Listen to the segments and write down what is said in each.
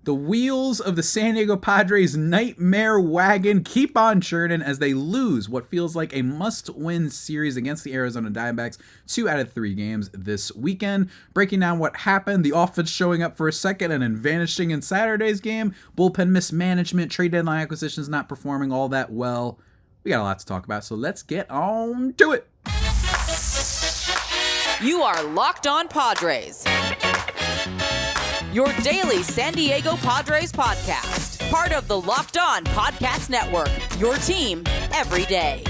The wheels of the San Diego Padres nightmare wagon keep on churning as they lose what feels like a must-win series against the Arizona Diamondbacks 2 out of 3 games this weekend. Breaking down what happened, the offense showing up for a second and then vanishing in Saturday's game, bullpen mismanagement, trade deadline acquisitions not performing all that well. We got a lot to talk about, so let's get on to it. You are Locked On Padres, your daily San Diego Padres podcast. Part of the Locked On Podcast Network, your team every day.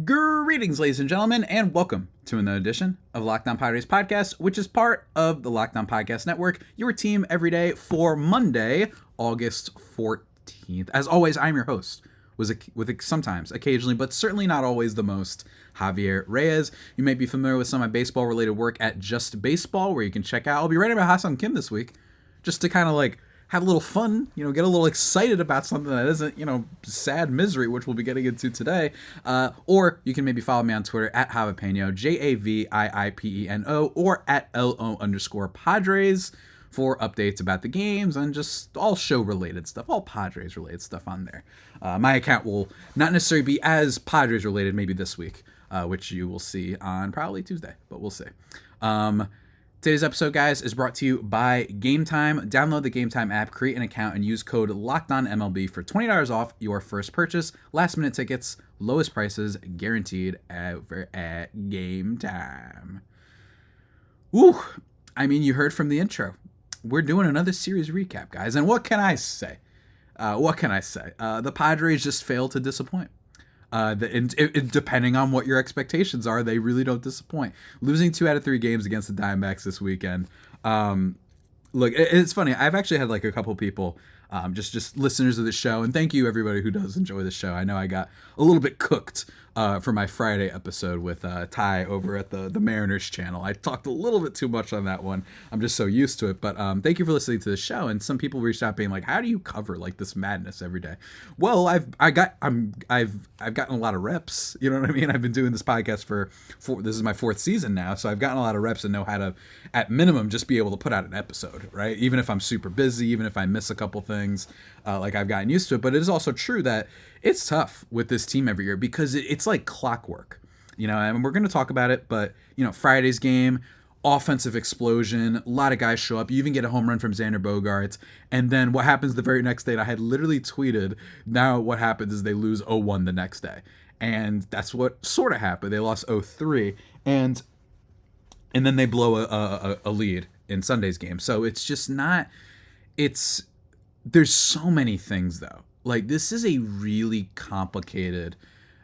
Greetings, ladies and gentlemen, and welcome to another edition of Locked On Padres podcast, which is part of the Locked On Podcast Network, your team every day for Monday, August 14th. As always, I'm your host, with sometimes, occasionally, but certainly not always the most, Javier Reyes. You may be familiar with some of my baseball-related work at Just Baseball, where you can check out. I'll be writing about Ha-Seong this week, just to kind of like have a little fun, get a little excited about something that isn't, sad misery, which we'll be getting into today. Or you can maybe follow me on Twitter at Javipeno, JAVIIPENO, or at LO_Padres for updates about the games and just all show-related stuff, all Padres-related stuff on there. My account will not necessarily be as Padres-related maybe this week, which you will see on probably Tuesday, but we'll see. Today's episode, guys, is brought to you by GameTime. Download the GameTime app, create an account, and use code LOCKEDONMLB for $20 off your first purchase. Last-minute tickets, lowest prices, guaranteed over at GameTime. Woo! I mean, you heard from the intro. We're doing another series recap, guys, and what can I say? The Padres just failed to disappoint. Depending on what your expectations are, they really don't disappoint. Losing 2 out of 3 games against the Diamondbacks this weekend. Look, it's funny. I've actually had like a couple people, just listeners of the show, and thank you everybody who does enjoy the show. I know I got a little bit cooked for my Friday episode with Ty over at the Mariners channel. I talked a little bit too much on that one. I'm just so used to it. But thank you for listening to the show. And some people reached out being like, "How do you cover like this madness every day?" Well, I've gotten a lot of reps. You know what I mean? I've been doing this podcast for this is my 4th season now, so I've gotten a lot of reps and know how to, at minimum, just be able to put out an episode, right? Even if I'm super busy, even if I miss a couple things, like I've gotten used to it. But it is also true that it's tough with this team every year because it's like clockwork, and we're going to talk about it. But, Friday's game, offensive explosion, a lot of guys show up. You even get a home run from Xander Bogaerts. And then what happens the very next day, and I had literally tweeted, now what happens is they lose 0-1 the next day. And that's what sort of happened. They lost 0-3. And then they blow a lead in Sunday's game. So it's just not, there's so many things though. Like, this is a really complicated,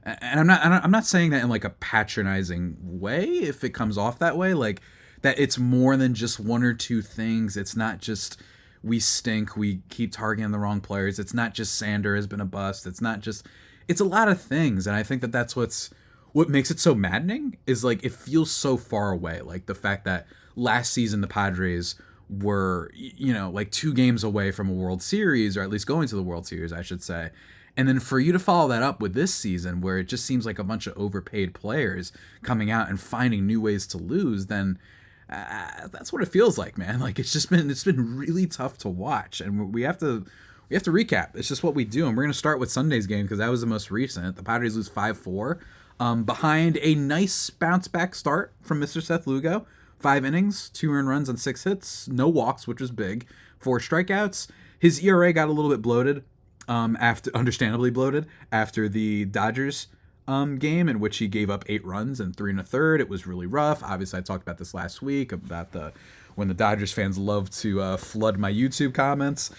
and I'm not saying that in like a patronizing way if it comes off that way, like that it's more than just one or two things. It's not just we stink, we keep targeting the wrong players. It's not just Sander has been a bust. It's a lot of things. And I think that that's what makes it so maddening is like it feels so far away. Like the fact that last season the Padres were, like 2 games away from a World Series, or at least going to the World Series, I should say. And then for you to follow that up with this season where it just seems like a bunch of overpaid players coming out and finding new ways to lose, then that's what it feels like, man. Like it's been really tough to watch, and we have to recap. It's just what we do. And we're going to start with Sunday's game because that was the most recent. The Padres lose 5-4 behind a nice bounce back start from Mr. Seth Lugo. 5 innings, 2 earned runs on 6 hits, no walks, which was big, 4 strikeouts. His ERA got a little bit bloated, understandably bloated, after the Dodgers game in which he gave up 8 runs and 3 1/3. It was really rough. Obviously, I talked about this last week about when the Dodgers fans love to flood my YouTube comments,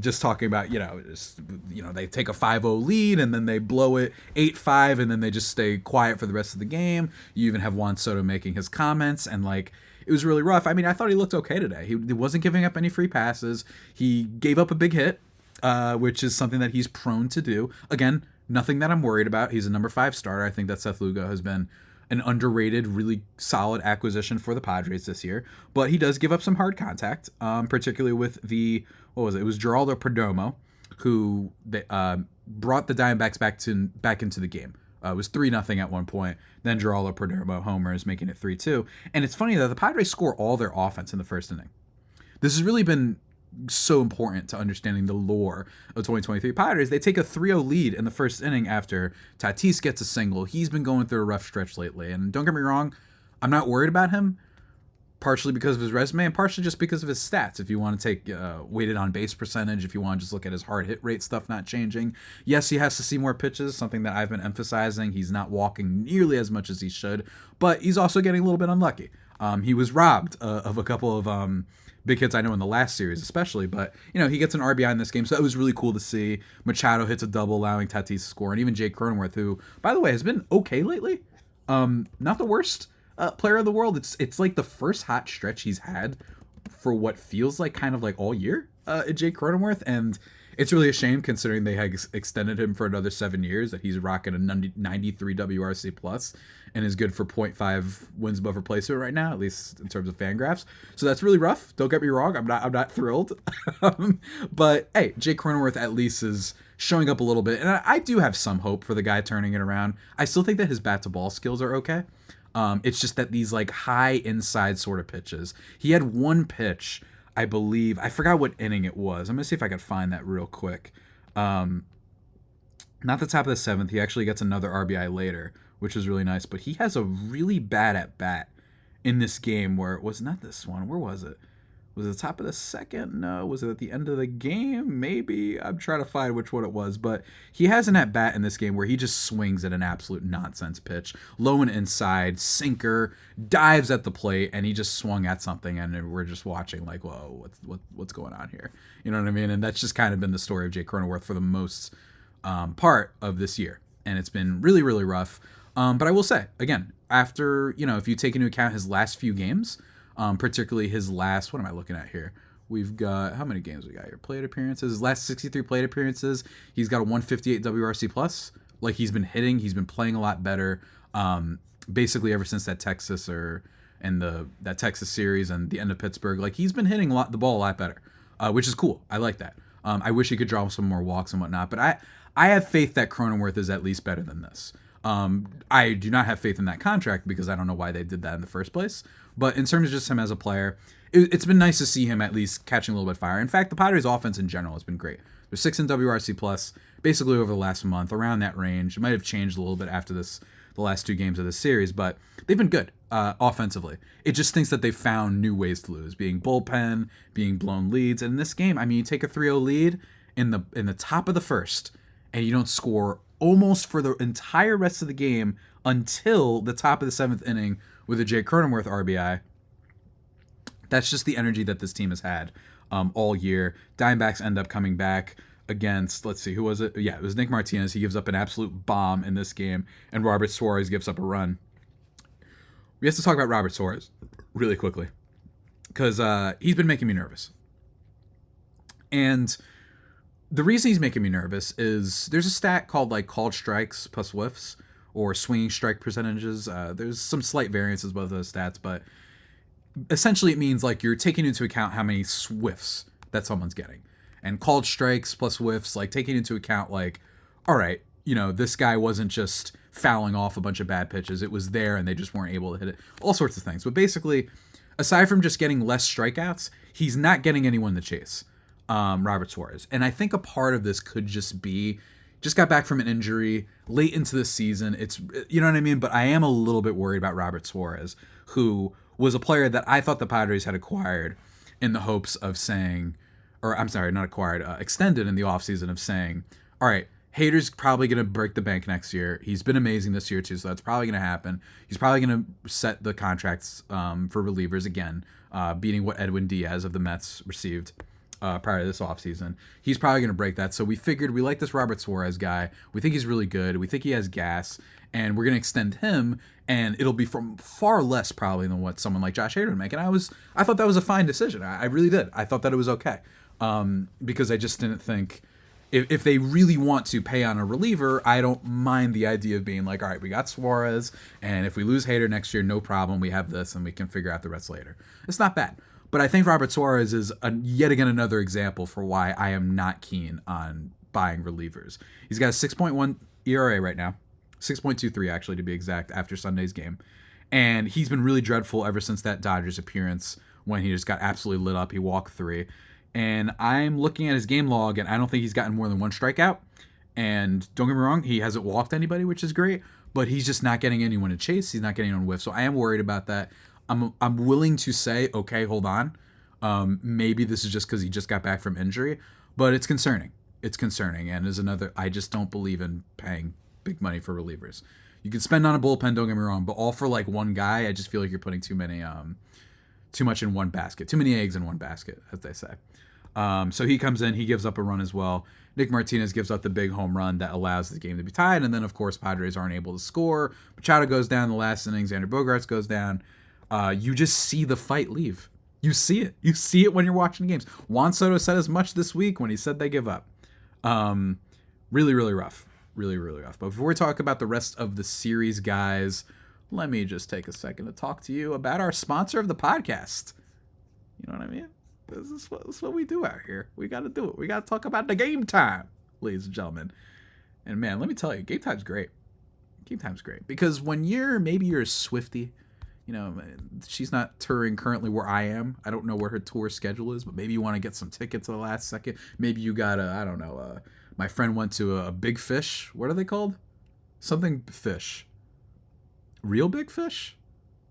just talking about, they take a 5-0 lead and then they blow it 8-5 and then they just stay quiet for the rest of the game. You even have Juan Soto making his comments, and like it was really rough. I mean, I thought he looked okay today. He wasn't giving up any free passes. He gave up a big hit, which is something that he's prone to do. Again, nothing that I'm worried about. He's a number 5 starter. I think that Seth Lugo has been an underrated, really solid acquisition for the Padres this year. But he does give up some hard contact, particularly with it was Geraldo Perdomo, who brought the Diamondbacks back into the game It was 3-0 at one point. Then Geraldo Perdomo homers, making it 3-2. And it's funny that the Padres score all their offense in the first inning. This has really been so important to understanding the lore of 2023 Padres. They take a 3-0 lead in the first inning after Tatis gets a single. He's been going through a rough stretch lately. And don't get me wrong, I'm not worried about him, partially because of his resume and partially just because of his stats. If you want to take weighted on base percentage, if you want to just look at his hard hit rate stuff not changing. Yes, he has to see more pitches, something that I've been emphasizing. He's not walking nearly as much as he should, but he's also getting a little bit unlucky. He was robbed of a couple of big hits, I know, in the last series especially, but he gets an RBI in this game, so that was really cool to see. Machado hits a double, allowing Tatis to score, and even Jake Cronenworth, who, by the way, has been okay lately. Not the worst player of the world. It's like the first hot stretch he's had for what feels like kind of like all year, Jake Cronenworth, and it's really a shame considering they had extended him for another 7 years, that he's rocking a 93 WRC plus and is good for 0.5 wins above replacement right now, at least in terms of Fangraphs. So that's really rough. Don't get me wrong. I'm not thrilled. But hey, Jake Cronenworth at least is showing up a little bit. And I do have some hope for the guy turning it around. I still think that his bat to ball skills are okay. It's just that these like high inside sort of pitches. He had one pitch, I believe. I forgot what inning it was. I'm going to see if I can find that real quick. Not the top of the seventh. He actually gets another RBI later, which is really nice. But he has a really bad at bat in this game where it was not this one. Where was it? Was it the top of the second? No. Was it at the end of the game? Maybe. I'm trying to find which one it was. But he has an at bat in this game where he just swings at an absolute nonsense pitch. Low and inside, sinker, dives at the plate, and he just swung at something. And we're just watching like, whoa, what's going on here? You know what I mean? And that's just kind of been the story of Jake Cronenworth for the most part of this year. And it's been really, really rough. But I will say, again, after, if you take into account his last few games, particularly his last, what am I looking at here? We've got, how many games we got here? Plate appearances. His last 63 plate appearances, he's got a 158 WRC plus. Like, he's been hitting, he's been playing a lot better. Basically ever since that Texas that Texas series and the end of Pittsburgh, like, he's been hitting the ball a lot better, which is cool. I like that. I wish he could draw some more walks and whatnot, but I have faith that Cronenworth is at least better than this. I do not have faith in that contract because I don't know why they did that in the first place. But in terms of just him as a player, it's been nice to see him at least catching a little bit of fire. In fact, the Padres offense in general has been great. They're 6 in WRC plus, basically over the last month, around that range. It might have changed a little bit after the last 2 games of this series, but they've been good offensively. It just thinks that they've found new ways to lose, being bullpen, being blown leads. And in this game, I mean, you take a 3-0 lead in the top of the first, and you don't score almost for the entire rest of the game until the top of the 7th inning with a Jake Cronenworth RBI. That's just the energy that this team has had all year. Diamondbacks end up coming back against, let's see, who was it? Yeah, it was Nick Martinez. He gives up an absolute bomb in this game, and Robert Suarez gives up a run. We have to talk about Robert Suarez really quickly because he's been making me nervous. And the reason he's making me nervous is there's a stat called like called strikes plus whiffs or swinging strike percentages. There's some slight variances with those stats, but essentially it means like you're taking into account how many whiffs that someone's getting. And called strikes plus whiffs, like taking into account like, all right, this guy wasn't just fouling off a bunch of bad pitches. It was there and they just weren't able to hit it. All sorts of things. But basically, aside from just getting less strikeouts, he's not getting anyone to chase. Robert Suarez. And I think a part of this could just got back from an injury late into the season. It's, you know what I mean? But I am a little bit worried about Robert Suarez, who was a player that I thought the Padres had acquired in the hopes of saying, or I'm sorry, not acquired, extended in the offseason of saying, all right, Hader's probably going to break the bank next year. He's been amazing this year too, so that's probably going to happen. He's probably going to set the contracts for relievers again, beating what Edwin Diaz of the Mets received prior to this offseason. He's probably going to break that. So we figured we like this Robert Suarez guy. We think he's really good. We think he has gas. And we're going to extend him. And it'll be from far less probably than what someone like Josh Hader would make. And I thought that was a fine decision. I really did. I thought that it was okay. Because I just didn't think if they really want to pay on a reliever, I don't mind the idea of being like, all right, we got Suarez. And if we lose Hader next year, no problem. We have this and we can figure out the rest later. It's not bad. But I think Robert Suarez is yet again another example for why I am not keen on buying relievers. He's got a 6.1 ERA right now. 6.23 actually to be exact, after Sunday's game. And he's been really dreadful ever since that Dodgers appearance when he just got absolutely lit up. He walked 3. And I'm looking at his game log, and I don't think he's gotten more than 1 strikeout. And don't get me wrong, he hasn't walked anybody, which is great, but he's just not getting anyone to chase. He's not getting anyone whiff. So I am worried about that. I'm willing to say, okay, hold on. Maybe this is just because he just got back from injury, but it's concerning. It's concerning. And is another, I just don't believe in paying big money for relievers. You can spend on a bullpen, don't get me wrong, but all for like one guy, I just feel like you're putting too much in one basket, too many eggs in one basket, as they say. So he comes in, he gives up a run as well. Nick Martinez gives up the big home run that allows the game to be tied. And then, of course, Padres aren't able to score. Machado goes down in the last inning. Xander Bogaerts goes down. You just see the fight leave. You see it. You see it when you're watching games. Juan Soto said as much this week when he said they give up. Really, really rough. Really, really rough. But before we talk about the rest of the series, guys, let me just take a second to talk to you about our sponsor of the podcast. You know what I mean? This is what we do out here. We got to do it. We got to talk about the game time, ladies and gentlemen. And man, let me tell you, game time's great. Game time's great because when maybe you're a Swiftie, you know, she's not touring currently where I am. I don't know where her tour schedule is, but maybe you want to get some tickets at the last second. Maybe you got my friend went to a Big Fish. What are they called? Something fish. Real Big Fish?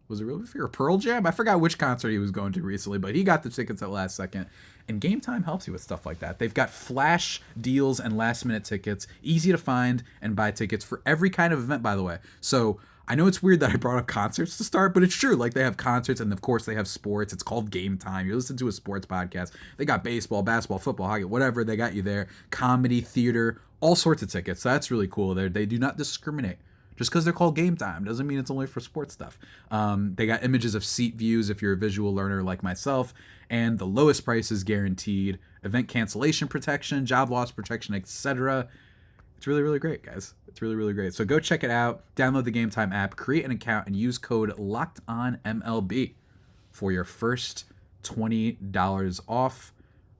Was it Real Big Fish or Pearl Jam? I forgot which concert he was going to recently, but he got the tickets at last second. And Game Time helps you with stuff like that. They've got flash deals and last-minute tickets, easy to find and buy tickets for every kind of event, by the way. So I know it's weird that I brought up concerts to start, but it's true. Like, they have concerts, and of course they have sports. It's called Game Time. You listen to a sports podcast. They got baseball, basketball, football, hockey, whatever. They got you there. Comedy, theater, all sorts of tickets. So that's really cool. They do not discriminate. Just because they're called Game Time doesn't mean it's only for sports stuff. They got images of seat views if you're a visual learner like myself, and the lowest price is guaranteed. Event cancellation protection, job loss protection, etc. It's really, really great, guys. It's really, really great. So go check it out. Download the Game Time app, create an account, and use code LOCKEDONMLB for your first $20 off.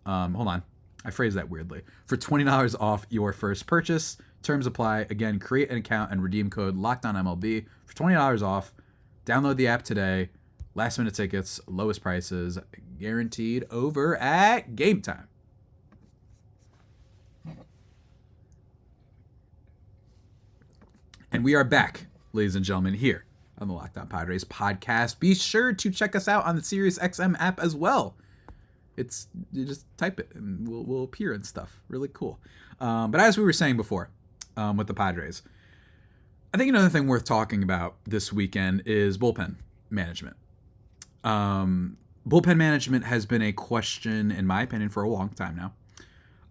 Hold on. I phrased that weirdly. For $20 off your first purchase. Terms apply. Again, create an account and redeem code LOCKEDONMLB for $20 off. Download the app today. Last minute tickets, lowest prices, guaranteed over at Game Time. And we are back, ladies and gentlemen, here on the Locked On Padres podcast. Be sure to check us out on the SiriusXM app as well. You just type it and we'll appear and stuff. Really cool. But as we were saying before, with the Padres, I think another thing worth talking about this weekend is bullpen management. Bullpen management has been a question, in my opinion, for a long time now.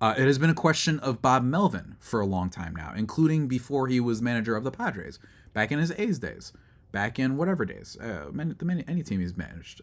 It has been a question of Bob Melvin for a long time now, including before he was manager of the Padres, back in his A's days, back in whatever days, any team he's managed.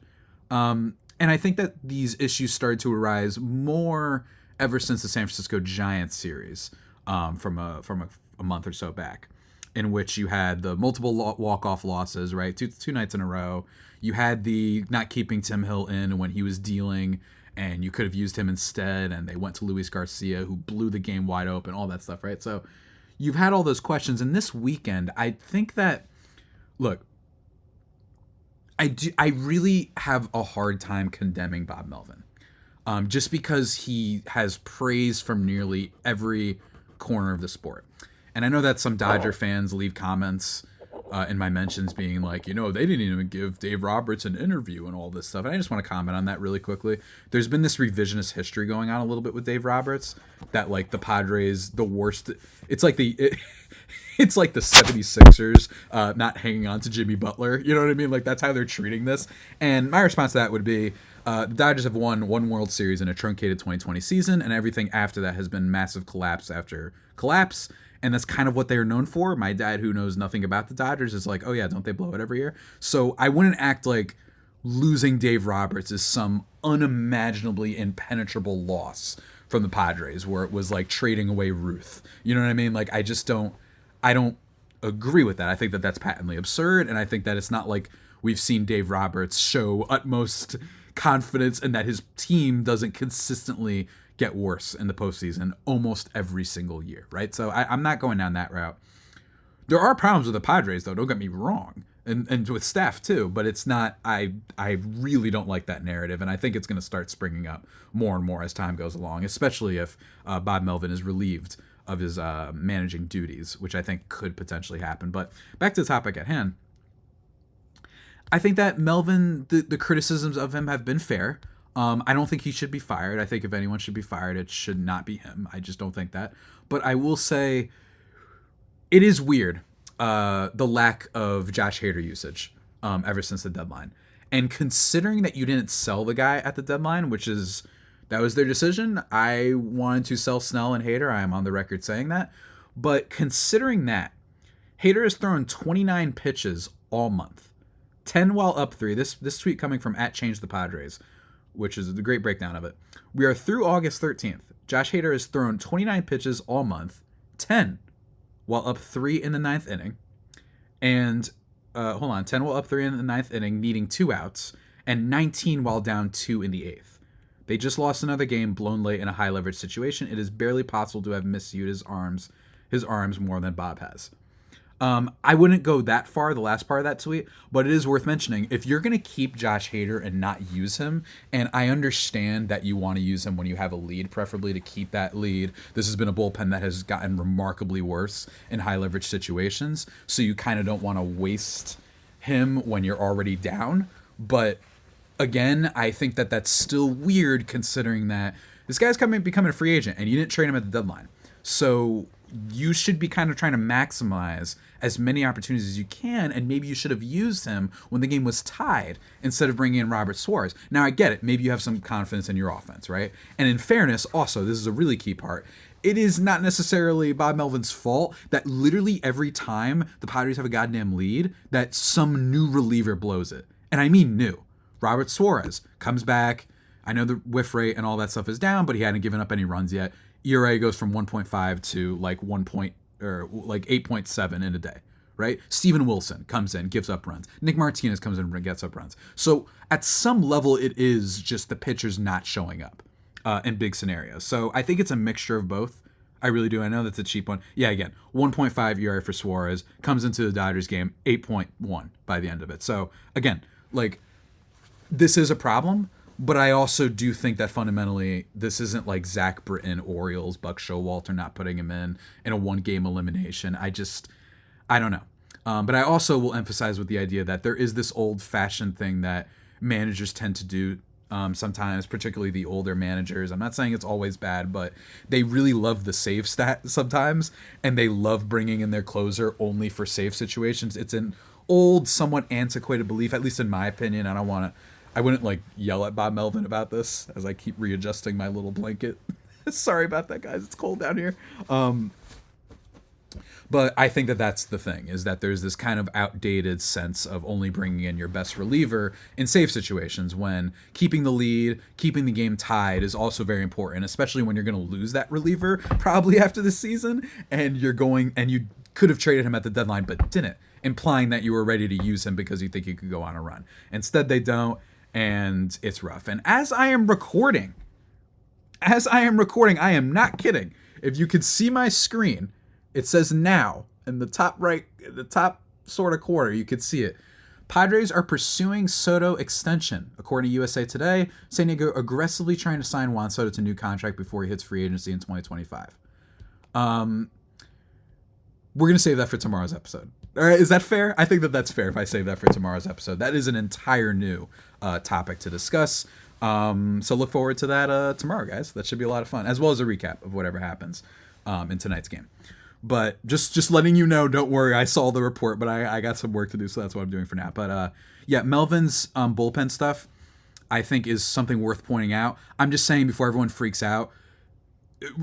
And I think that these issues started to arise more ever since the San Francisco Giants series, from a month or so back, in which you had the multiple walk-off losses, right? Two nights in a row. You had the not keeping Tim Hill in when he was dealing, and you could have used him instead, and they went to Luis Garcia, who blew the game wide open, all that stuff, right? So you've had all those questions, and this weekend, I think that, look, I really have a hard time condemning Bob Melvin, just because he has praise from nearly every corner of the sport. And I know that some Dodger fans leave comments in my mentions being like, they didn't even give Dave Roberts an interview and all this stuff. And I just want to comment on that really quickly. There's been this revisionist history going on a little bit with Dave Roberts, that like the Padres, the worst. It's like it's like the 76ers not hanging on to Jimmy Butler. You know what I mean? Like, that's how they're treating this. And my response to that would be, the Dodgers have won one World Series in a truncated 2020 season, and everything after that has been massive collapse after collapse. And that's kind of what they're known for. My dad, who knows nothing about the Dodgers, is like, oh yeah, don't they blow it every year? So I wouldn't act like losing Dave Roberts is some unimaginably impenetrable loss from the Padres, where it was like trading away Ruth. You know what I mean? Like, I don't agree with that. I think that that's patently absurd, and I think that it's not like we've seen Dave Roberts show utmost confidence and that his team doesn't consistently get worse in the postseason almost every single year, right? So I'm not going down that route. There are problems with the Padres, though. Don't get me wrong, and with staff too. But it's not. I really don't like that narrative, and I think it's going to start springing up more and more as time goes along, especially if Bob Melvin is relieved of his managing duties, which I think could potentially happen. But back to the topic at hand. I think that Melvin, the criticisms of him have been fair. I don't think he should be fired. I think if anyone should be fired, it should not be him. I just don't think that. But I will say, it is weird, the lack of Josh Hader usage ever since the deadline. And considering that you didn't sell the guy at the deadline, that was their decision. I wanted to sell Snell and Hader. I am on the record saying that. But considering that, Hader has thrown 29 pitches all month. 10 while up 3. This tweet coming from @ChangeThePadres, which is the great breakdown of it. We are through August 13th. Josh Hader has thrown 29 pitches all month, 10 while up 3 in the 9th inning. And, 10 while up 3 in the 9th inning, needing 2 outs, and 19 while down 2 in the 8th. They just lost another game blown late in a high leverage situation. It is barely possible to have misused his arms more than Bob has. I wouldn't go that far, the last part of that tweet, but it is worth mentioning. If you're going to keep Josh Hader and not use him, and I understand that you want to use him when you have a lead, preferably to keep that lead. This has been a bullpen that has gotten remarkably worse in high leverage situations, so you kind of don't want to waste him when you're already down. But again, I think that that's still weird considering that this guy's becoming a free agent and you didn't trade him at the deadline. So you should be kind of trying to maximize as many opportunities as you can, and maybe you should have used him when the game was tied instead of bringing in Robert Suarez. Now, I get it. Maybe you have some confidence in your offense, right? And in fairness, also, this is a really key part. It is not necessarily Bob Melvin's fault that literally every time the Padres have a goddamn lead, that some new reliever blows it. And I mean new. Robert Suarez comes back. I know the whiff rate and all that stuff is down, but he hadn't given up any runs yet. ERA goes from 1.5 to like 8.7 in a day, right? Steven Wilson comes in, gives up runs. Nick Martinez comes in and gets up runs. So at some level, it is just the pitchers not showing up in big scenarios. So I think it's a mixture of both. I really do. I know that's a cheap one. Yeah, again, 1.5 ERA for Suarez, comes into the Dodgers game, 8.1 by the end of it. So again, like, this is a problem. But I also do think that fundamentally this isn't like Zach Britton, Orioles, Buck Showalter not putting him in a one-game elimination. I don't know. But I also will emphasize with the idea that there is this old-fashioned thing that managers tend to do sometimes, particularly the older managers. I'm not saying it's always bad, but they really love the save stat sometimes, and they love bringing in their closer only for save situations. It's an old, somewhat antiquated belief, at least in my opinion. I wouldn't like yell at Bob Melvin about this as I keep readjusting my little blanket. Sorry about that, guys. It's cold down here. But I think that that's the thing, is that there's this kind of outdated sense of only bringing in your best reliever in save situations, when keeping the lead, keeping the game tied is also very important, especially when you're going to lose that reliever probably after the season, and you could have traded him at the deadline but didn't, implying that you were ready to use him because you think you could go on a run. Instead, they don't. And it's rough. And as I am recording, I am not kidding. If you could see my screen, it says now in the top right, the top sort of corner, you could see it. Padres are pursuing Soto Extension. According to USA Today, San Diego aggressively trying to sign Juan Soto to a new contract before he hits free agency in 2025. We're going to save that for tomorrow's episode. All right, is that fair? I think that that's fair if I save that for tomorrow's episode. That is an entire new topic to discuss. So look forward to that tomorrow, guys. That should be a lot of fun, as well as a recap of whatever happens in tonight's game. But just letting you know, don't worry, I saw the report, but I got some work to do, so that's what I'm doing for now. But yeah, Melvin's bullpen stuff, I think, is something worth pointing out. I'm just saying, before everyone freaks out,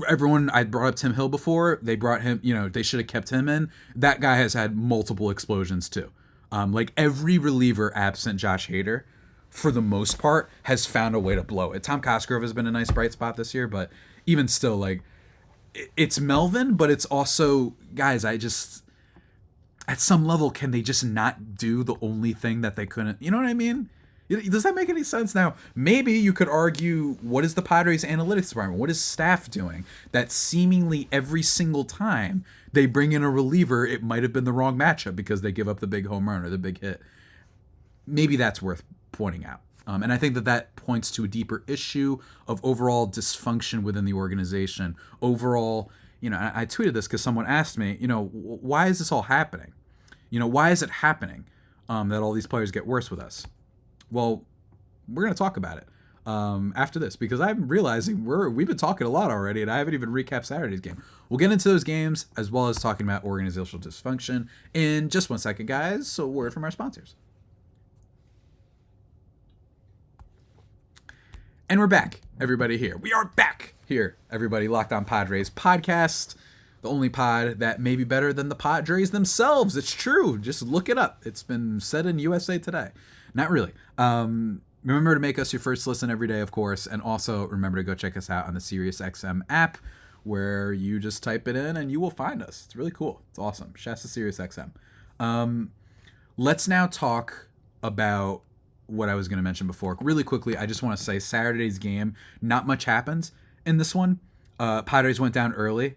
I brought up Tim Hill before. They brought him, they should have kept him in. That guy has had multiple explosions too. Like every reliever absent Josh Hader, for the most part, has found a way to blow it. Tom Cosgrove has been a nice bright spot this year, but even still, like, it's Melvin, but it's also, guys, at some level, can they just not do the only thing that they couldn't? You know what I mean? Does that make any sense? Now, maybe you could argue, what is the Padres analytics department? What is staff doing that seemingly every single time They bring in a reliever. It might have been the wrong matchup because they give up the big home run or the big hit. Maybe that's worth pointing out. And I think that points to a deeper issue of overall dysfunction within the organization. Overall, I tweeted this because someone asked me, why is this all happening? Why is it happening that all these players get worse with us? Well, we're going to talk about it after this, because I'm realizing we've been talking a lot already, and I haven't even recapped Saturday's game. We'll get into those games as well as talking about organizational dysfunction in just 1 second, guys. So a word from our sponsors. And we're back, everybody here. We are back here, everybody. Locked On Padres podcast, the only pod that may be better than the Padres themselves. It's true. Just look it up. It's been said in USA Today. Not really. Remember to make us your first listen every day, of course, and also remember to go check us out on the SiriusXM app, where you just type it in and you will find us. It's really cool. It's awesome. Shouts to SiriusXM. Let's now talk about what I was going to mention before. Really quickly, I just want to say Saturday's game, not much happened in this one. Padres went down early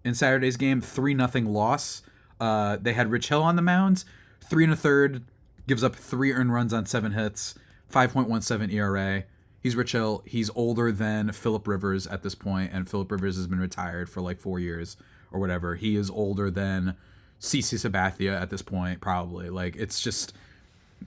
in Saturday's game, 3-0 loss. They had Rich Hill on the mound, 3 1/3, gives up 3 earned runs on 7 hits, 5.17 ERA. He's Rich Hill. He's older than Phillip Rivers at this point, and Phillip Rivers has been retired for like 4 years or whatever. He is older than CC Sabathia at this point, probably. Like, it's just,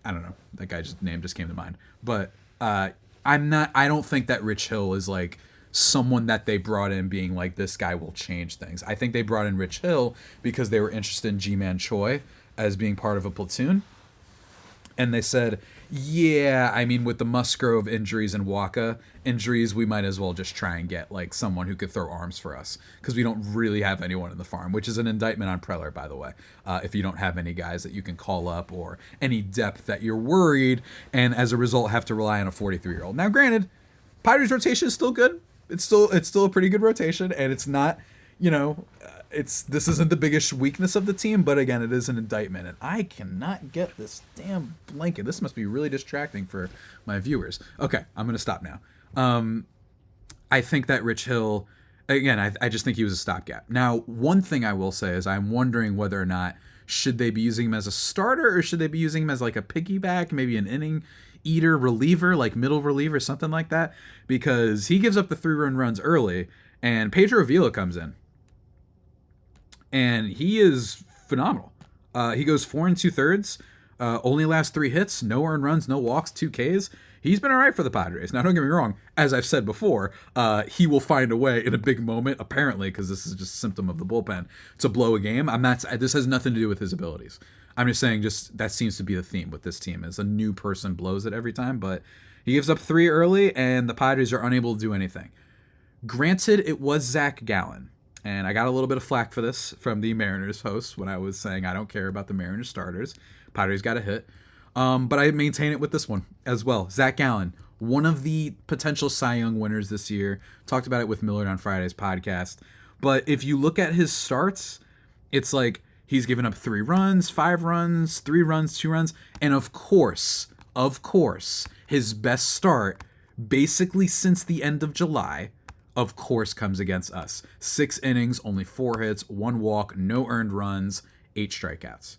I don't know. That guy's name just came to mind. But I don't think that Rich Hill is like someone that they brought in being like, this guy will change things. I think they brought in Rich Hill because they were interested in G-Man Choi as being part of a platoon. And they said, yeah, I mean, with the Musgrove injuries and Waka injuries, we might as well just try and get like someone who could throw arms for us, because we don't really have anyone in the farm, which is an indictment on Preller, by the way. If you don't have any guys that you can call up or any depth that you're worried, and as a result have to rely on a 43-year-old. Now, granted, Padres rotation is still good. It's still a pretty good rotation, and it's not, this isn't the biggest weakness of the team, but again, it is an indictment, and I cannot get this damn blanket. This must be really distracting for my viewers. Okay, I'm going to stop now. I think that Rich Hill, again, I just think he was a stopgap. Now, one thing I will say is I'm wondering whether or not should they be using him as a starter, or should they be using him as like a piggyback, maybe an inning eater reliever, like middle reliever, something like that, because he gives up the 3 runs early, and Pedro Avila comes in. And he is phenomenal. He goes 4 2/3, only last 3 hits, no earned runs, no walks, 2 Ks. He's been all right for the Padres. Now, don't get me wrong. As I've said before, he will find a way in a big moment, apparently, because this is just a symptom of the bullpen, to blow a game. This has nothing to do with his abilities. I'm just saying, that seems to be the theme with this team, is a new person blows it every time. But he gives up 3 early, and the Padres are unable to do anything. Granted, it was Zach Gallen. And I got a little bit of flack for this from the Mariners host when I was saying I don't care about the Mariners starters. Padres got a hit. But I maintain it with this one as well. Zach Gallen, one of the potential Cy Young winners this year. Talked about it with Millard on Friday's podcast. But if you look at his starts, it's like he's given up 3 runs, 5 runs, 3 runs, 2 runs. And of course, his best start basically since the end of July, of course, comes against us. 6 innings, only 4 hits, 1 walk, no earned runs, 8 strikeouts.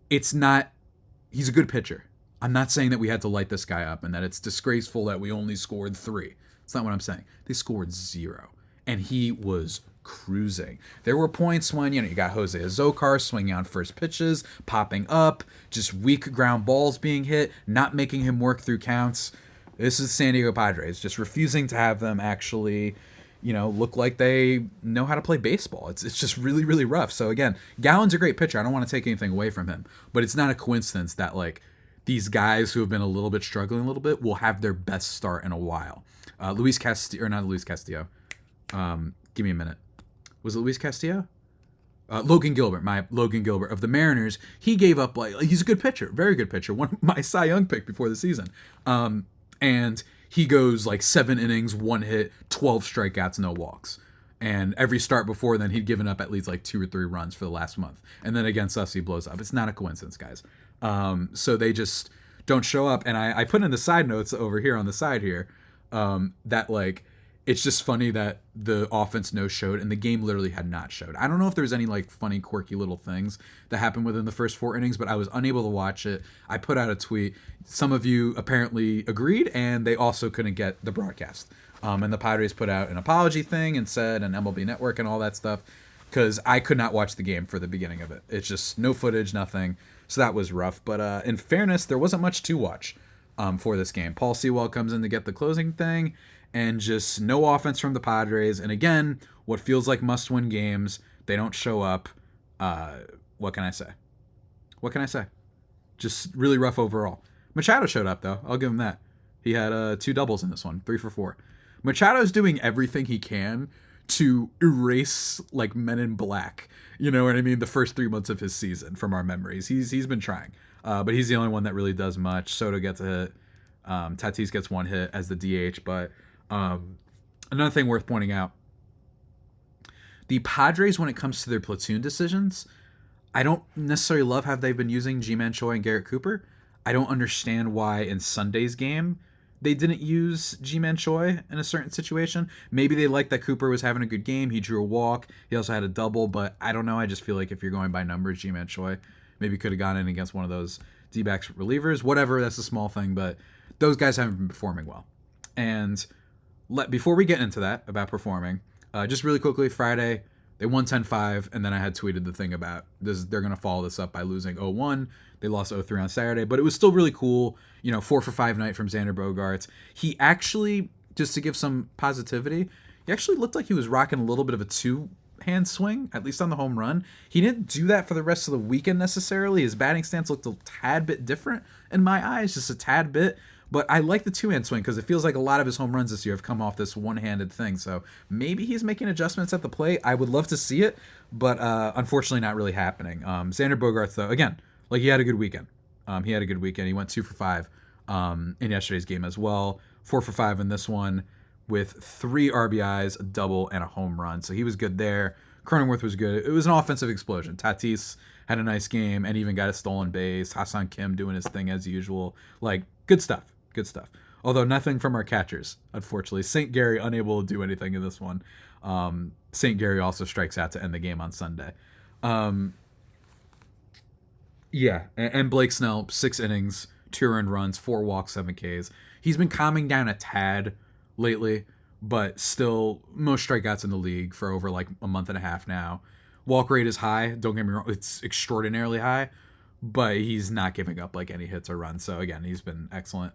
He's a good pitcher. I'm not saying that we had to light this guy up and that it's disgraceful that we only scored 3. It's not what I'm saying. They scored 0. And he was cruising. There were points when, you got Jose Azocar swinging on first pitches, popping up, just weak ground balls being hit, not making him work through counts. This is San Diego Padres, just refusing to have them actually, look like they know how to play baseball. It's just really, really rough. So again, Gallen's a great pitcher. I don't want to take anything away from him, but it's not a coincidence that like these guys who have been a little bit struggling a little bit will have their best start in a while. Luis Castillo, or not Luis Castillo. Give me a minute. Was it Luis Castillo? Logan Gilbert of the Mariners. He gave up he's a good pitcher, very good pitcher. One of my Cy Young pick before the season. And he goes 7 innings, 1 hit, 12 strikeouts, no walks. And every start before then, he'd given up at least 2 or 3 runs for the last month. And then against us, he blows up. It's not a coincidence, guys. So they just don't show up. And I put in the side notes over here on the side here that it's just funny that the offense no showed and the game literally had not showed. I don't know if there's any like funny, quirky little things that happened within the first 4 innings, but I was unable to watch it. I put out a tweet. Some of you apparently agreed, and they also couldn't get the broadcast. And the Padres put out an apology thing and said an MLB Network and all that stuff, because I could not watch the game for the beginning of it. It's just no footage, nothing. So that was rough. But in fairness, there wasn't much to watch for this game. Paul Sewell comes in to get the closing thing, and just no offense from the Padres. And again, what feels like must-win games, they don't show up. What can I say? What can I say? Just really rough overall. Machado showed up, though. I'll give him that. He had 2 doubles in this one, 3 for 4. Machado's doing everything he can to erase like Men in Black, you know what I mean, the first 3 months of his season from our memories. He's been trying, but he's the only one that really does much. Soto gets a hit. Tatis gets 1 hit as the DH. But another thing worth pointing out, the Padres, when it comes to their platoon decisions, I don't necessarily love how they've been using G-Man Choi and Garrett Cooper. I don't understand why in Sunday's game they didn't use G-Man Choi in a certain situation. Maybe they liked that Cooper was having a good game. He drew a walk. He also had a double, but I don't know. I just feel like if you're going by numbers, G-Man Choi maybe could have gone in against one of those D-backs relievers. Whatever, that's a small thing, but those guys haven't been performing well. And before we get into that, about performing, just really quickly, Friday, they won 10-5, and then I had tweeted the thing about this. They're going to follow this up by losing 0-1. They lost 0-3 on Saturday, but it was still really cool. 4 for 5 night from Xander Bogaerts. He actually, just to give some positivity, he actually looked like he was rocking a little bit of a 2-hand swing, at least on the home run. He didn't do that for the rest of the weekend necessarily. His batting stance looked a tad bit different in my eyes, just a tad bit. But I like the 2-hand swing because it feels like a lot of his home runs this year have come off this one-handed thing. So maybe he's making adjustments at the plate. I would love to see it, but unfortunately not really happening. Xander Bogaerts, though, again, like he had a good weekend. He had a good weekend. He went 2 for 5 in yesterday's game as well. 4 for 5 in this one with 3 RBIs, a double, and a home run. So he was good there. Cronenworth was good. It was an offensive explosion. Tatis had a nice game and even got a stolen base. Ha-Seong Kim doing his thing as usual. Like, good stuff. Good stuff. Although nothing from our catchers, unfortunately. St. Gary unable to do anything in this one. St. Gary also strikes out to end the game on Sunday. And Blake Snell, 6 innings, 2 earned runs, 4 walks, 7 Ks. He's been calming down a tad lately, but still most strikeouts in the league for over like a month and a half now. Walk rate is high. Don't get me wrong. It's extraordinarily high, but he's not giving up like any hits or runs. So again, he's been excellent.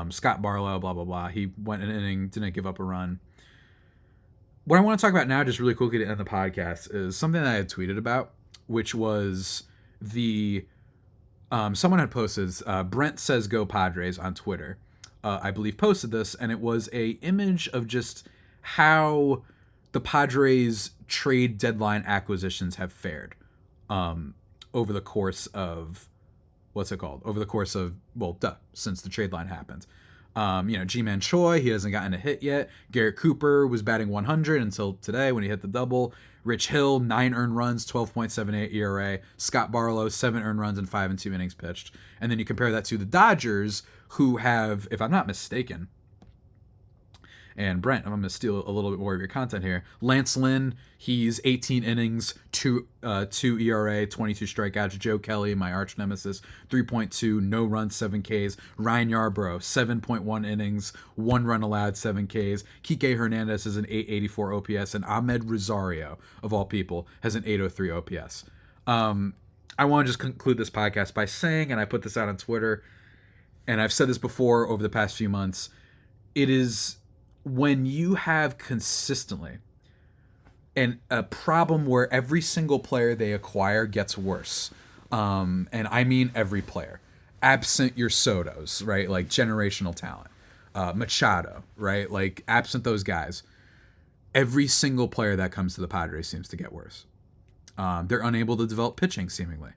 Scott Barlow, blah, blah, blah. He went an inning, didn't give up a run. What I want to talk about now, just really quickly to end the podcast, is something that I had tweeted about, which was someone had posted, Brent Says Go Padres on Twitter, I believe posted this, and it was a image of just how the Padres trade deadline acquisitions have fared over the course of, since the trade line happened. G-Man Choi, he hasn't gotten a hit yet. Garrett Cooper was batting 100 until today when he hit the double. Rich Hill, 9 earned runs, 12.78 ERA. Scott Barlow, 7 earned runs and 5 and 2 innings pitched. And then you compare that to the Dodgers, who have, if I'm not mistaken, and Brent, I'm going to steal a little bit more of your content here. Lance Lynn, he's 18 innings, 2 ERA, 22 strikeouts. Joe Kelly, my arch nemesis, 3.2, no runs, 7 Ks. Ryan Yarbrough, 7.1 innings, 1 run allowed, 7 Ks. Kike Hernandez has an 884 OPS, and Ahmed Rosario, of all people, has an 803 OPS. I want to just conclude this podcast by saying, and I put this out on Twitter, and I've said this before over the past few months, it is when you have consistently a problem where every single player they acquire gets worse, and I mean every player, absent your Sotos, right, like generational talent, Machado, right, like absent those guys, every single player that comes to the Padres seems to get worse. They're unable to develop pitching, seemingly,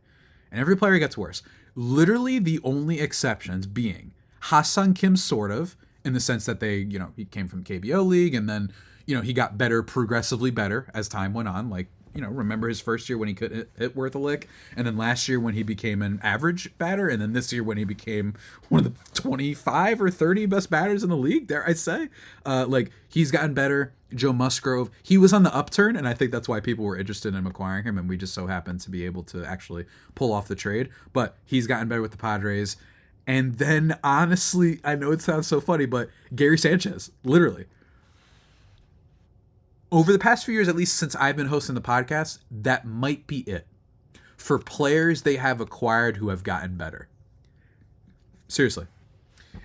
and every player gets worse. Literally the only exceptions being Ha-Seong Kim, sort of, in the sense that he came from KBO League, and then, he got better, progressively better as time went on, like remember his first year when he could hit worth a lick, and then last year when he became an average batter, and then this year when he became one of the 25 or 30 best batters in the league, dare I say. He's gotten better. Joe Musgrove, he was on the upturn, and I think that's why people were interested in acquiring him, and we just so happened to be able to actually pull off the trade. But he's gotten better with the Padres. And then, honestly, I know it sounds so funny, but Gary Sanchez, literally. Over the past few years, at least since I've been hosting the podcast, that might be it. For players they have acquired who have gotten better. Seriously.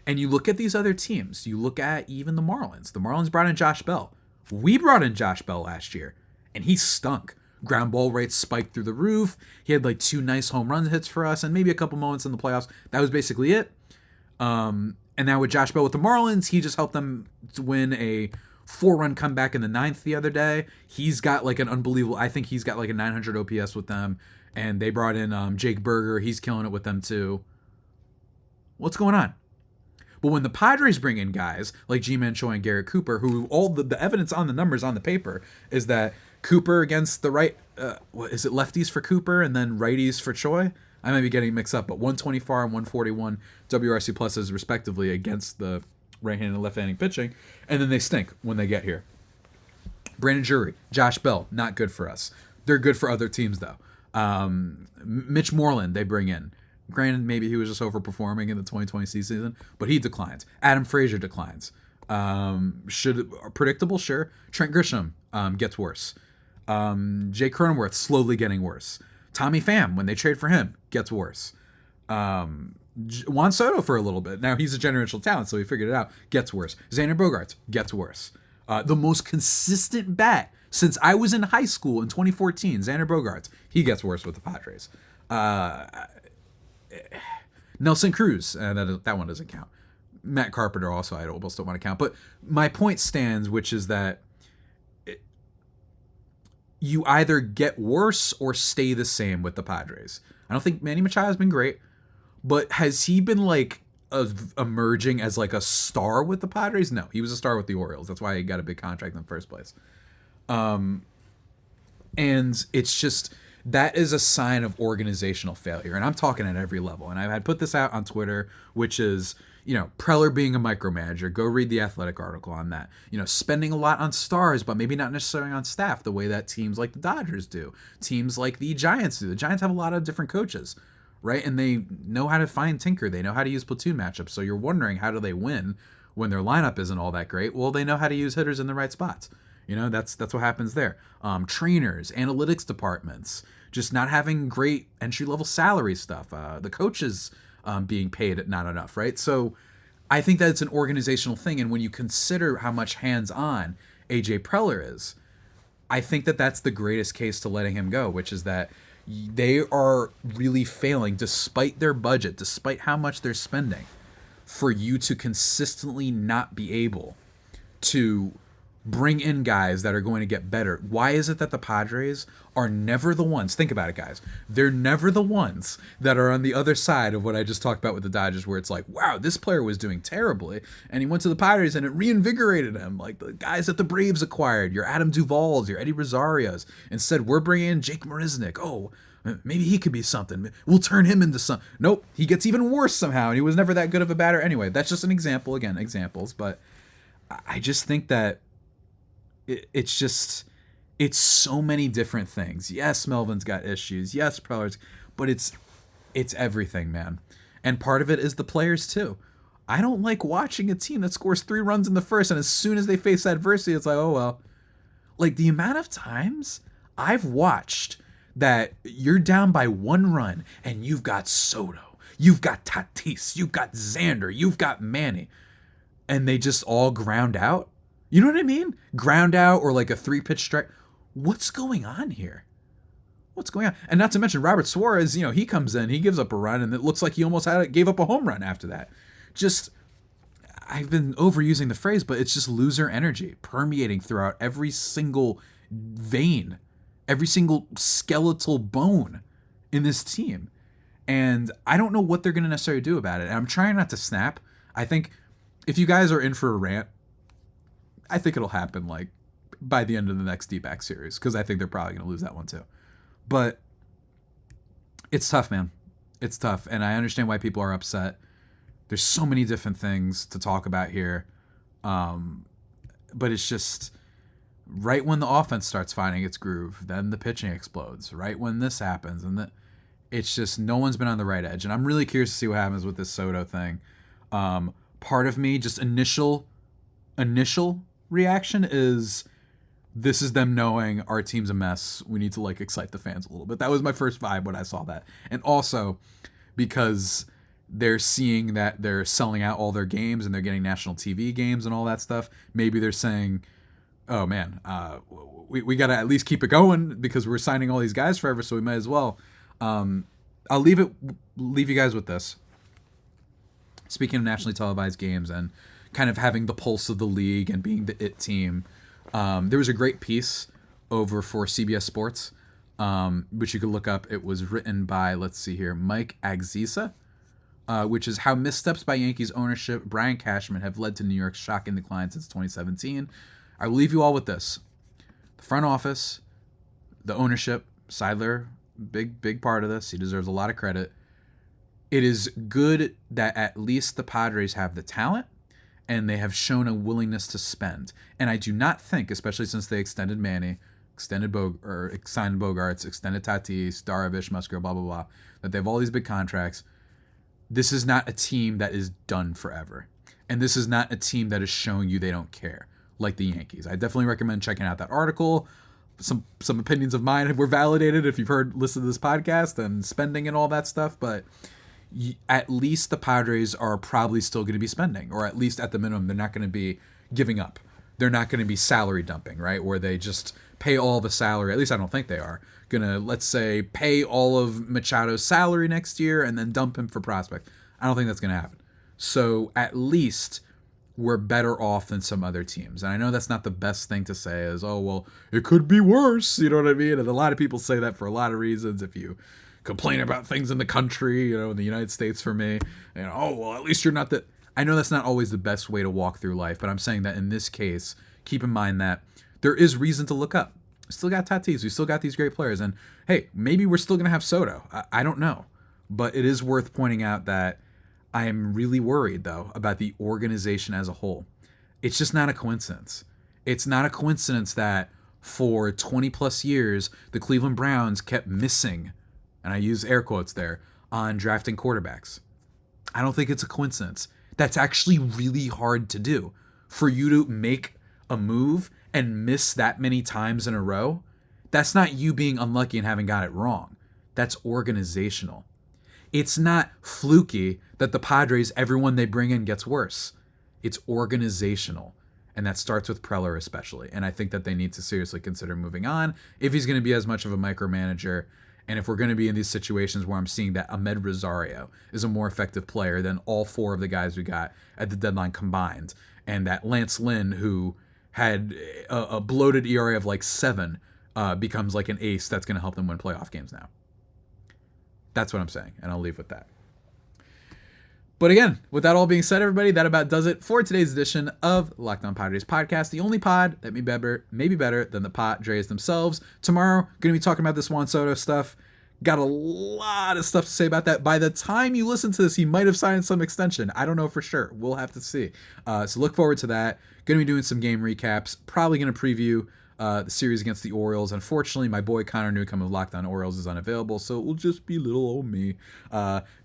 And you look at these other teams. You look at even the Marlins. The Marlins brought in Josh Bell. We brought in Josh Bell last year, and he stunk. Ground ball rates spiked through the roof. He had 2 nice home run hits for us and maybe a couple moments in the playoffs. That was basically it. And now with Josh Bell with the Marlins, he just helped them to win a 4-run comeback in the 9th the other day. He's got an unbelievable, I think he's got a 900 OPS with them. And they brought in Jake Berger. He's killing it with them too. What's going on? But when the Padres bring in guys like G-Man Choi and Garrett Cooper, who all the evidence on the numbers on the paper is that Cooper against the right, what is it, lefties for Cooper and then righties for Choi? I might be getting mixed up, but 124 and 141 WRC pluses respectively against the right-handed and left-handed pitching, and then they stink when they get here. Brandon Drury, Josh Bell, not good for us. They're good for other teams though. Mitch Moreland they bring in. Granted, maybe he was just overperforming in the 2020 season, but he declines. Adam Frazier declines. Predictable, sure. Trent Grisham gets worse. Jay Cronenworth slowly getting worse. Tommy Pham, when they trade for him, gets worse. Juan Soto for a little bit. Now he's a generational talent, so he figured it out. Gets worse. Xander Bogaerts gets worse. The most consistent bat since I was in high school in 2014, Xander Bogaerts, he gets worse with the Padres. Nelson Cruz, that one doesn't count. Matt Carpenter also I almost don't want to count. But my point stands, which is that you either get worse or stay the same with the Padres. I don't think Manny Machado has been great, but has he been emerging as a star with the Padres? No, he was a star with the Orioles. That's why he got a big contract in the first place. And it's just, that is a sign of organizational failure. And I'm talking at every level. And I had put this out on Twitter, which is, Preller being a micromanager. Go read the Athletic article on that. Spending a lot on stars, but maybe not necessarily on staff the way that teams like the Dodgers do. Teams like the Giants do. The Giants have a lot of different coaches, right? And they know how to find tinker. They know how to use platoon matchups. So you're wondering, how do they win when their lineup isn't all that great? Well, they know how to use hitters in the right spots. That's what happens there. Trainers, analytics departments, just not having great entry-level salary stuff. The coaches being paid not enough, right? So I think that it's an organizational thing. And when you consider how much hands-on AJ Preller is, I think that that's the greatest case to letting him go, which is that they are really failing, despite their budget, despite how much they're spending, for you to consistently not be able to bring in guys that are going to get better. Why is it that the Padres are never the ones? Think about it, guys. They're never the ones that are on the other side of what I just talked about with the Dodgers, where it's wow, this player was doing terribly, and he went to the Padres and it reinvigorated him. Like the guys that the Braves acquired, your Adam Duvall's, your Eddie Rosarios. Instead, we're bringing in Jake Marisnick. Oh, maybe he could be something. We'll turn him into some. Nope, he gets even worse somehow, and he was never that good of a batter. Anyway, that's just an example. Again, examples. But I just think that it's so many different things. Yes, Melvin's got issues. Yes, Preller's, but it's everything, man. And part of it is the players too. I don't like watching a team that scores 3 runs in the first, and as soon as they face adversity, it's oh well. Like the amount of times I've watched that you're down by 1 run and you've got Soto, you've got Tatis, you've got Xander, you've got Manny, and they just all ground out. You know what I mean? Ground out, or like a 3-pitch strike. What's going on here? What's going on? And not to mention Robert Suarez, he comes in, he gives up a run, and it looks like he almost gave up a home run after that. Just, I've been overusing the phrase, but it's just loser energy permeating throughout every single vein, every single skeletal bone in this team. And I don't know what they're going to necessarily do about it. And I'm trying not to snap. I think if you guys are in for a rant, I think it'll happen by the end of the next D-back series, because I think they're probably going to lose that one too. But it's tough, man. It's tough, and I understand why people are upset. There's so many different things to talk about here, but it's just right when the offense starts finding its groove, then the pitching explodes. Right when this happens, and it's just no one's been on the right edge, and I'm really curious to see what happens with this Soto thing. Part of me, just initial reaction is this is them knowing our team's a mess. We need to like excite the fans a little bit. That was my first vibe when I saw that. And also because they're seeing that they're selling out all their games and they're getting national TV games and all that stuff. Maybe they're saying, oh man, we got to at least keep it going because we're signing all these guys forever. So we might as well. I'll leave you guys with this. Speaking of nationally televised games and kind of having the pulse of the league and being the it team, there was a great piece over for CBS Sports, which you could look up. It was written by, let's see here, Mike Agzisa, which is how missteps by Yankees ownership, Brian Cashman, have led to New York's shocking decline since 2017. I will leave you all with this. The front office, the ownership, Seidler, big part of this. He deserves a lot of credit. It is good that at least the Padres have the talent and they have shown a willingness to spend. And I do not think, especially since they extended Manny, signed Bogarts, extended Tatis, Darvish, Musgrove, blah, blah, blah, that they have all these big contracts. This is not a team that is done forever. And this is not a team that is showing you they don't care, like the Yankees. I definitely recommend checking out that article. Some opinions of mine were validated if you've listened to this podcast and spending and all that stuff, but at least the Padres are probably still going to be spending, or at least at the minimum, they're not going to be giving up. They're not going to be salary dumping, right? Where they just pay all the salary. At least I don't think they are going to, let's say, pay all of Machado's salary next year and then dump him for prospect. I don't think that's going to happen. So at least we're better off than some other teams. And I know that's not the best thing to say is, oh, well, it could be worse. You know what I mean? And a lot of people say that for a lot of reasons. If you complain about things in the country, in the United States for me, oh, well, at least you're not that. I know that's not always the best way to walk through life, but I'm saying that in this case, keep in mind that there is reason to look up. We still got Tatis. We still got these great players. And hey, maybe we're still going to have Soto. I don't know. But it is worth pointing out that I am really worried, though, about the organization as a whole. It's just not a coincidence. It's not a coincidence that for 20 plus years, the Cleveland Browns kept missing, and I use air quotes there, on drafting quarterbacks. I don't think it's a coincidence. That's actually really hard to do. For you to make a move and miss that many times in a row, that's not you being unlucky and having got it wrong. That's organizational. It's not fluky that the Padres, everyone they bring in gets worse. It's organizational. And that starts with Preller especially. And I think that they need to seriously consider moving on if he's going to be as much of a micromanager. And if we're going to be in these situations where I'm seeing that Ahmed Rosario is a more effective player than all four of the guys we got at the deadline combined, and that Lance Lynn, who had a bloated ERA of like 7, becomes like an ace that's going to help them win playoff games now. That's what I'm saying, and I'll leave with that. But again, with that all being said, everybody, that about does it for today's edition of Locked On Padres podcast, the only pod that may be better than the Padres themselves. Tomorrow, going to be talking about this Juan Soto stuff. Got a lot of stuff to say about that. By the time you listen to this, he might have signed some extension. I don't know for sure. We'll have to see. So look forward to that. Going to be doing some game recaps. Probably going to preview the series against the Orioles. Unfortunately, my boy Connor Newcomb of Locked On Orioles is unavailable, so it will just be little old me.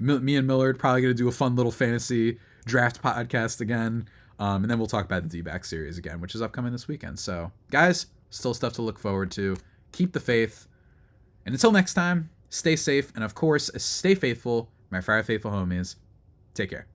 Me and Millard probably going to do a fun little fantasy draft podcast again, and then we'll talk about the D-back series again, which is upcoming this weekend. So, guys, still stuff to look forward to. Keep the faith, and until next time, stay safe, and of course, stay faithful, my fire faithful homies. Take care.